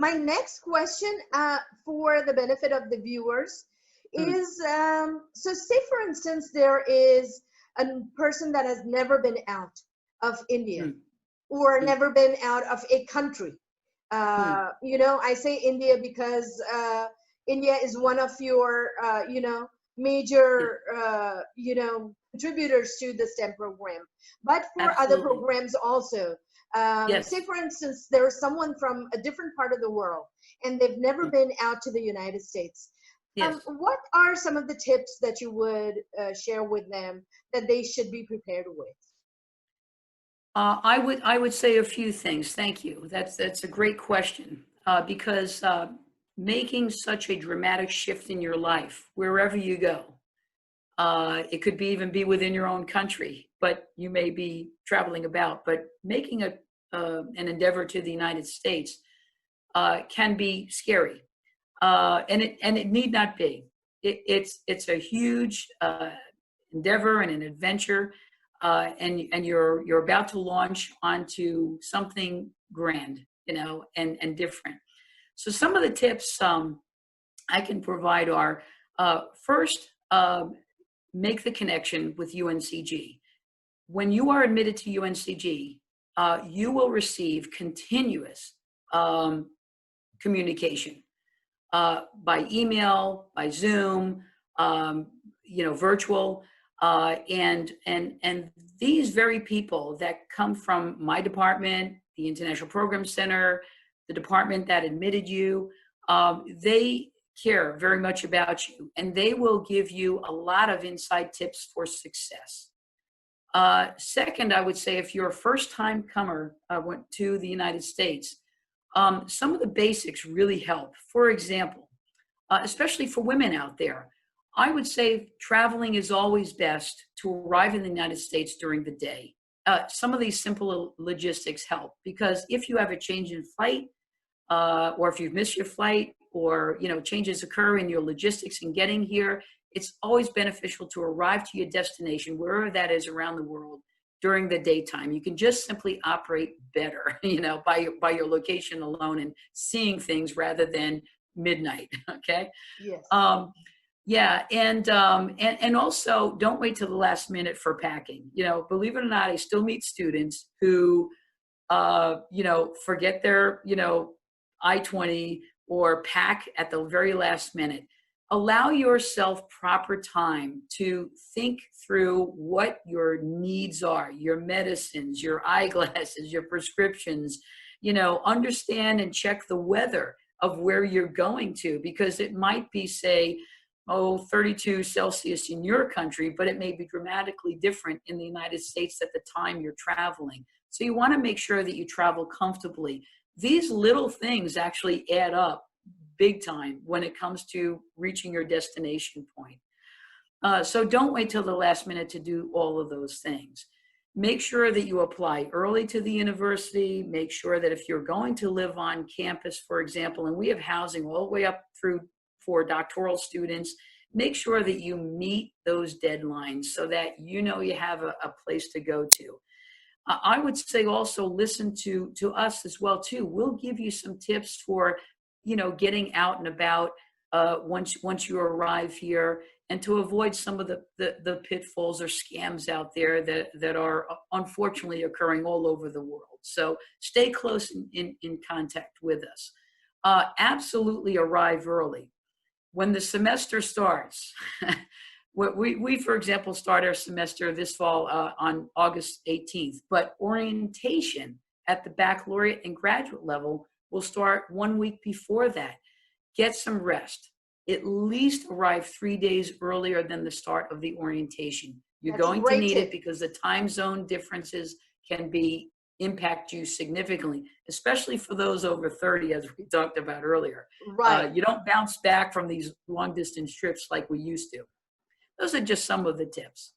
my next question, for the benefit of the viewers, is so say for instance there is a person that has never been out of India or never been out of a country. I say India because India is one of your major contributors to the STEM program, but for other Absolutely. programs also. Yes. Say for instance there's someone from a different part of the world and they've never been out to the United States. Yes. What are some of the tips that you would share with them that they should be prepared with? I would say a few things. Thank you. That's a great question, because making such a dramatic shift in your life, wherever you go, it could be even be within your own country, but you may be traveling about. But making an endeavor to the United States can be scary, and it need not be. It's a huge endeavor and an adventure, and you're about to launch onto something grand, and different. So some of the tips I can provide are, first, make the connection with UNCG. When you are admitted to UNCG, you will receive continuous communication by email, by Zoom, virtual, and these very people that come from my department, the International Program Center, the department that admitted you, they care very much about you, and they will give you a lot of inside tips for success. Second, I would say if you're a first-time comer went to the United States, some of the basics really help. For example, especially for women out there, I would say traveling is always best to arrive in the United States during the day. Some of these simple logistics help, because if you have a change in flight, or if you've missed your flight, or changes occur in your logistics in getting here, it's always beneficial to arrive to your destination, wherever that is around the world, during the daytime. You can just simply operate better, by your location alone and seeing things rather than midnight. Okay. Yes. Yeah, and also don't wait till the last minute for packing. Believe it or not, I still meet students who, forget their, I-20 or pack at the very last minute. Allow yourself proper time to think through what your needs are, your medicines, your eyeglasses, your prescriptions. Understand and check the weather of where you're going to, because it might be, say, 32 Celsius in your country, but it may be dramatically different in the United States at the time you're traveling. So you want to make sure that you travel comfortably. These little things actually add up big time when it comes to reaching your destination point. So don't wait till the last minute to do all of those things. Make sure that you apply early to the university. Make sure that if you're going to live on campus, for example, and we have housing all the way up through for doctoral students, make sure that you meet those deadlines so that you have a place to go to. I would say also listen to us as well too. We'll give you some tips for, getting out and about once you arrive here, and to avoid some of the pitfalls or scams out there that are unfortunately occurring all over the world. So stay close in contact with us. Absolutely arrive early. When the semester starts, we, for example, start our semester this fall on August 18th, but orientation at the baccalaureate and graduate level will start 1 week before that. Get some rest. At least arrive 3 days earlier than the start of the orientation. You're going to need it because the time zone differences can impact you significantly, especially for those over 30, as we talked about earlier. Right. You don't bounce back from these long distance trips like we used to. Those are just some of the tips.